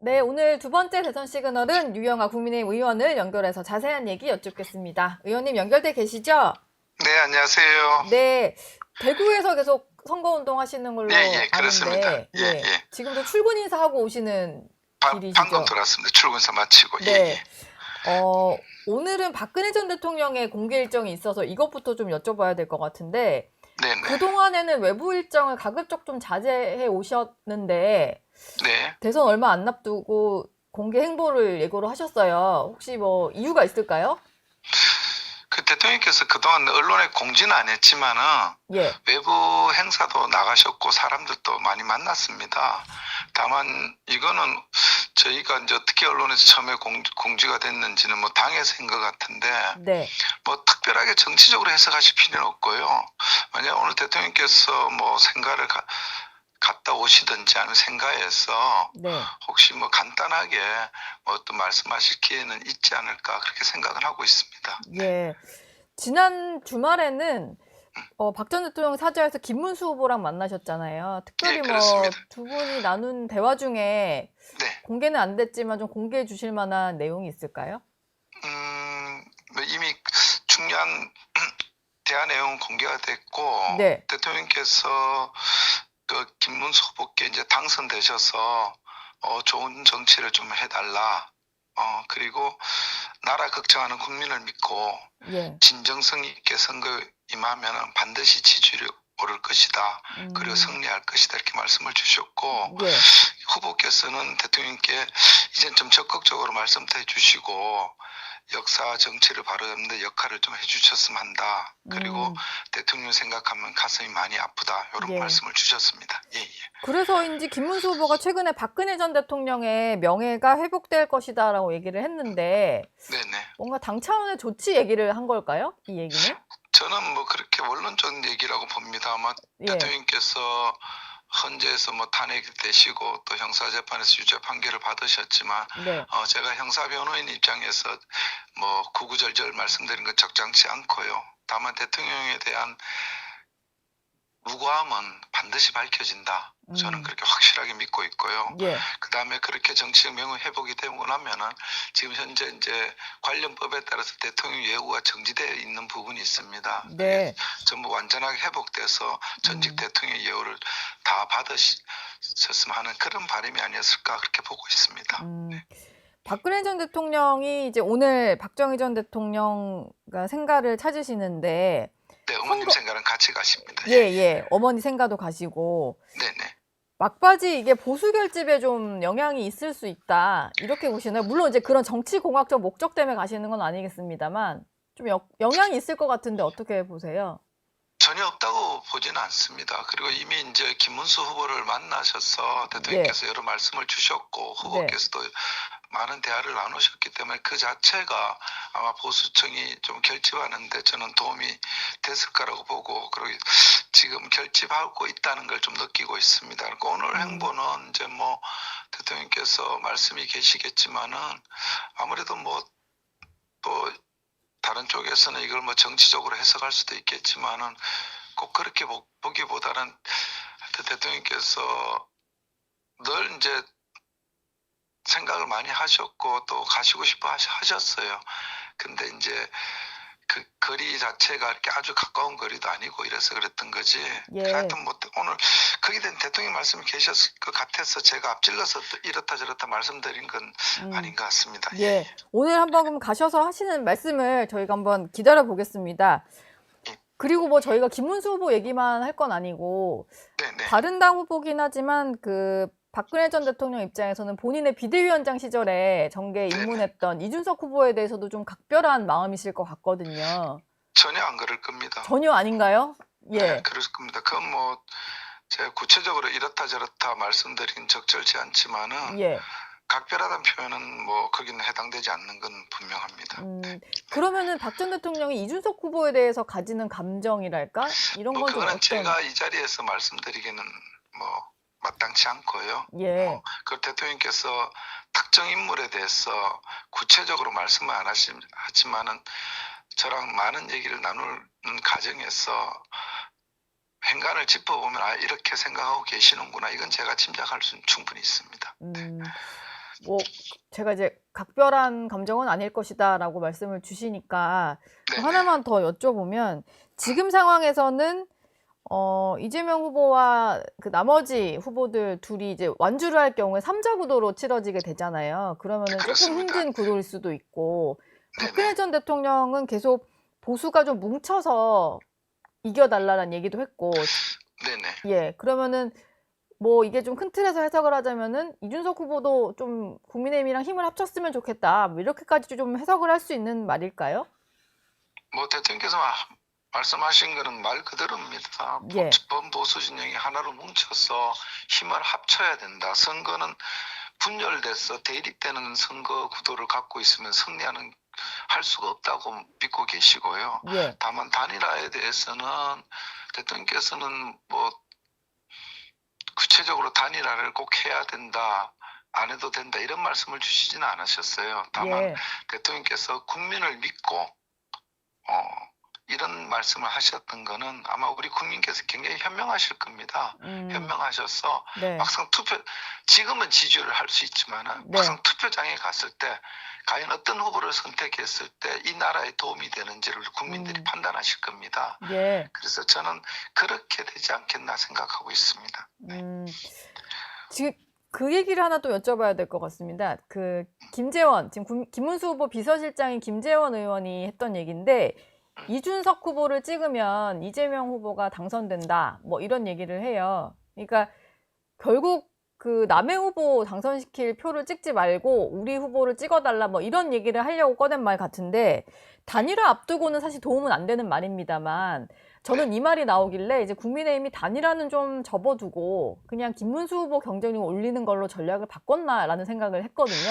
네, 오늘 두 번째 대선 시그널은 유영아 국민의힘 의원을 연결해서 자세한 얘기 여쭙겠습니다. 의원님 연결돼 계시죠? 네, 안녕하세요. 네, 대구에서 계속 선거운동 하시는 걸로 예, 그렇습니다. 아는데, 예. 지금도 출근 인사하고 오시는 방금 길이시죠? 돌아왔습니다. 출근사 마치고. 네, 오늘은 박근혜 전 대통령의 공개 일정이 있어서 이것부터 좀 여쭤봐야 될 것 같은데, 네네. 그동안에는 외부 일정을 가급적 좀 자제해 오셨는데, 네. 대선 얼마 안 앞두고 공개 행보를 예고를 하셨어요. 혹시 뭐 이유가 있을까요? 그 대통령께서 그동안 언론에 공지는 안 했지만은 예, 외부 행사도 나가셨고 사람들도 많이 만났습니다. 다만 이거는 저희가 이제 어떻게 언론에서 처음에 공지가 됐는지는 뭐 당에서인 것 같은데 네, 뭐 특별하게 정치적으로 해석하실 필요는 없고요. 만약 오늘 대통령께서 뭐 생가를 갔다 오시든지 아니면 생가에서 네, 혹시 뭐 간단하게 뭐 또 말씀하실 기회는 있지 않을까 그렇게 생각을 하고 있습니다. 예. 지난 주말에는 박 전 대통령 사저에서 김문수 후보랑 만나셨잖아요. 특별히 예, 뭐 그렇습니다. 두 분이 나눈 대화 중에 네. 공개는 안 됐지만 좀 공개해 주실 만한 내용이 있을까요? 뭐 이미 중요한 대화 내용은 공개가 됐고 네, 대통령께서 그 김문수 후보께 이제 당선되셔서 좋은 정치를 좀 해달라. 그리고 나라 걱정하는 국민을 믿고 예, 진정성 있게 선거에 임하면 반드시 지지율이 오를 것이다. 그리고 승리할 것이다. 이렇게 말씀을 주셨고 예, 후보께서는 대통령께 이젠 좀 적극적으로 말씀도 해주시고 역사 정치를 바로잡는 데 역할을 좀 해주셨으면 한다. 그리고 대통령 생각하면 가슴이 많이 아프다. 이런 예. 말씀을 주셨습니다. 예. 그래서인지 김문수 후보가 최근에 박근혜 전 대통령의 명예가 회복될 것이다라고 얘기를 했는데 네네. 뭔가 당 차원의 조치 얘기를 한 걸까요? 이 얘기는? 저는 뭐 그렇게 원론적인 얘기라고 봅니다. 아마 예, 대통령께서 헌재에서 뭐 탄핵이 되시고 또 형사재판에서 유죄 판결을 받으셨지만 네, 제가 형사 변호인 입장에서 뭐 구구절절 말씀드린 건 적절치 않고요. 다만 대통령에 대한 무고함은 반드시 밝혀진다. 저는 그렇게 확실하게 믿고 있고요. 예, 그 다음에 그렇게 정치적 명예 회복이 되고 나면은 지금 현재 이제 관련법에 따라서 대통령 예우가 정지되어 있는 부분이 있습니다. 네, 전부 완전하게 회복돼서 전직 대통령 예우를 다 받으셨으면 하는 그런 바람이 아니었을까 그렇게 보고 있습니다. 박근혜 전 대통령이 이제 오늘 박정희 전 대통령과 생가를 찾으시는데 네, 어머님 선거, 생각은 같이 가십니다. 예, 어머니 생가도 가시고 네네. 막바지 이게 보수 결집에 좀 영향이 있을 수 있다 이렇게 보시나요? 물론 이제 그런 정치 공학적 목적 때문에 가시는 건 아니겠습니다만 좀 영향이 있을 것 같은데 어떻게 보세요? 전혀 없다고 보지는 않습니다. 그리고 이미 이제 김문수 후보를 만나셔서 대통령께서 여러 말씀을 주셨고 후보께서도 많은 대화를 나누셨기 때문에 그 자체가 아마 보수층이 좀 결집하는데 저는 도움이 됐을 거라고 보고 그리고 지금 결집하고 있다는 걸 좀 느끼고 있습니다. 그리고 오늘 행보는 이제 뭐 대통령께서 말씀이 계시겠지만은 아무래도 뭐 또 다른 쪽에서는 이걸 뭐 정치적으로 해석할 수도 있겠지만은 꼭 그렇게 보기보다는 하여튼 대통령께서 늘 이제 생각을 많이 하셨고 또 가시고 싶어 하셨어요. 근데 이제 그 거리 자체가 이렇게 아주 가까운 거리도 아니고 이래서 그랬던 거지. 예. 하여튼 뭐 오늘 거기에 대한 대통령 말씀이 계셨을 것 같아서 제가 앞질러서 이렇다 저렇다 말씀드린 건 아닌 것 같습니다. 예. 오늘 한번 그럼 가셔서 하시는 말씀을 저희가 한번 기다려 보겠습니다. 그리고 뭐 저희가 김문수 후보 얘기만 할 건 아니고 네네. 다른 당 후보긴 하지만 그 박근혜 전 대통령 입장에서는 본인의 비대위원장 시절에 정계에 입문했던 이준석 후보에 대해서도 좀 각별한 마음이실 것 같거든요. 전혀 안 그럴 겁니다. 전혀 아닌가요? 예. 네, 그럴 겁니다. 그건 뭐 제가 구체적으로 이렇다 저렇다 말씀드린 적절치 않지만은 예. 각별하다는 표현은 뭐 거기는 해당되지 않는 건 분명합니다. 그러면은 박 전 대통령이 이준석 후보에 대해서 가지는 감정이랄까? 이런 뭐 건 좀 그거는 어떤? 제가 이 자리에서 말씀드리기는 뭐 마땅치 않고요. 예. 그 대통령께서 특정 인물에 대해서 구체적으로 말씀을 안 하지만은 저랑 많은 얘기를 나누는 과정에서 행간을 짚어보면 아 이렇게 생각하고 계시는구나 이건 제가 짐작할 수는 충분히 있습니다. 뭐 제가 이제 각별한 감정은 아닐 것이다라고 말씀을 주시니까 네네. 하나만 더 여쭤보면 지금 상황에서는 이재명 후보와 그 나머지 후보들 둘이 이제 완주를 할 경우에 3자 구도로 치러지게 되잖아요. 그러면은 조금 그렇습니다. 힘든 구도일 수도 있고 박근혜 네네. 전 대통령은 계속 보수가 좀 뭉쳐서 이겨달라는 얘기도 했고, 네네. 예, 그러면은 뭐 이게 좀 큰 틀에서 해석을 하자면은 이준석 후보도 좀 국민의힘이랑 힘을 합쳤으면 좋겠다. 뭐 이렇게까지 좀 해석을 할 수 있는 말일까요? 뭐 대통령께서 말씀하신 거는 말 그대로입니다. 예, 범보수 진영이 하나로 뭉쳐서 힘을 합쳐야 된다. 선거는 분열돼서 대립되는 선거 구도를 갖고 있으면 승리하는 할 수가 없다고 믿고 계시고요. 예, 다만 단일화에 대해서는 대통령께서는 뭐 구체적으로 단일화를 꼭 해야 된다. 안 해도 된다. 이런 말씀을 주시지는 않으셨어요. 다만 예, 대통령께서 국민을 믿고 이런 말씀을 하셨던 거는 아마 우리 국민께서 굉장히 현명하실 겁니다. 현명하셔서 네, 막상 지금은 지지를 할 수 있지만 네, 막상 투표장에 갔을 때 과연 어떤 후보를 선택했을 때 이 나라에 도움이 되는지를 국민들이 판단하실 겁니다. 예, 그래서 저는 그렇게 되지 않겠나 생각하고 있습니다. 지금 그 얘기를 하나 또 여쭤봐야 될 것 같습니다. 그 김재원, 지금 김문수 후보 비서실장인 김재원 의원이 했던 얘기인데 이준석 후보를 찍으면 이재명 후보가 당선된다. 뭐 이런 얘기를 해요. 그러니까 결국 그 남의 후보 당선시킬 표를 찍지 말고 우리 후보를 찍어달라 뭐 이런 얘기를 하려고 꺼낸 말 같은데 단일화 앞두고는 사실 도움은 안 되는 말입니다만 저는 이 말이 나오길래 이제 국민의힘이 단일화는 좀 접어두고 그냥 김문수 후보 경쟁력을 올리는 걸로 전략을 바꿨나라는 생각을 했거든요.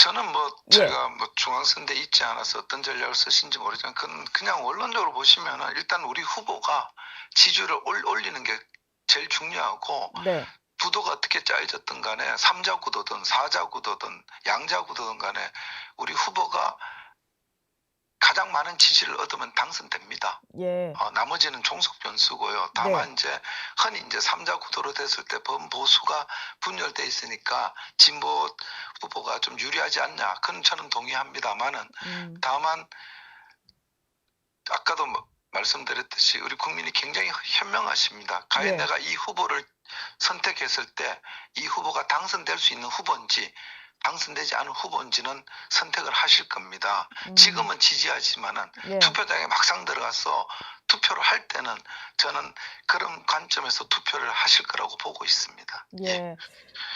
저는 뭐 예, 제가 뭐 중앙선대에 있지 않아서 어떤 전략을 쓰신지 모르지만 그냥 원론적으로 보시면은 일단 우리 후보가 지지율을 올리는 게 제일 중요하고 네, 구도가 어떻게 짜여졌든 간에 3자 구도든 4자 구도든 양자 구도든 간에 우리 후보가 가장 많은 지지를 얻으면 당선됩니다. 예, 나머지는 종속 변수고요. 다만 이제 흔히 이제 3자 구도로 됐을 때 범보수가 분열돼 있으니까 진보 후보가 좀 유리하지 않냐. 그건 저는 동의합니다만은 다만 아까도 말씀드렸듯이 우리 국민이 굉장히 현명하십니다. 과연 예, 내가 이 후보를 선택했을 때 이 후보가 당선될 수 있는 후보인지 당선되지 않은 후보인지는 선택을 하실 겁니다. 지금은 지지하지만은 예, 투표장에 막상 들어가서 투표를 할 때는 저는 그런 관점에서 투표를 하실 거라고 보고 있습니다. 예.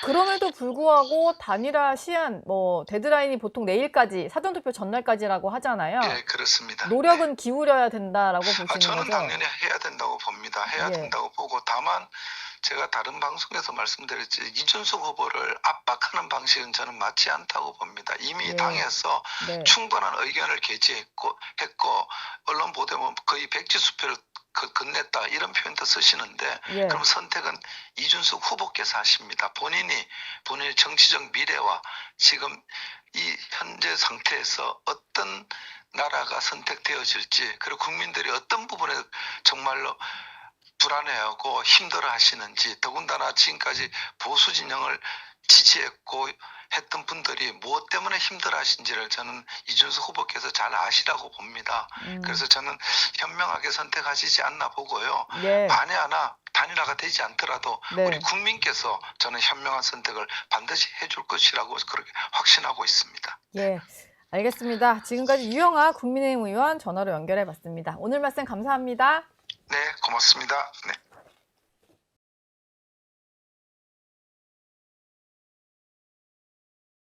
그럼에도 불구하고 단일화 시한 뭐 데드라인이 보통 내일까지 사전투표 전날까지라고 하잖아요. 예, 그렇습니다. 노력은 기울여야 된다라고 보시는 저는 거죠? 당연히 해야 된다고 봅니다. 해야 예. 된다고 보고 다만 제가 다른 방송에서 말씀드렸지 이준석 후보를 압박하는 방식은 저는 맞지 않다고 봅니다. 이미 예. 당에서 네. 충분한 의견을 했고 언론 보도면 거의 백지수표를 건넸다 이런 표현도 쓰시는데 예. 그럼 선택은 이준석 후보께서 하십니다. 본인의 정치적 미래와 지금 이 현재 상태에서 어떤 나라가 선택되어질지 그리고 국민들이 어떤 부분에 정말로 불안해하고 힘들어 하시는지 더군다나 지금까지 보수 진영을 지지했고 했던 분들이 무엇 때문에 힘들어 하신지를 저는 이준석 후보께서 잘 아시라고 봅니다. 그래서 저는 현명하게 선택하시지 않나 보고요. 예. 만에 하나 단일화가 되지 않더라도 네. 우리 국민께서 저는 현명한 선택을 반드시 해줄 것이라고 그렇게 확신하고 있습니다. 예. 알겠습니다. 지금까지 유영아 국민의힘 의원 전화로 연결해 봤습니다. 오늘 말씀 감사합니다. 네, 고맙습니다. 네.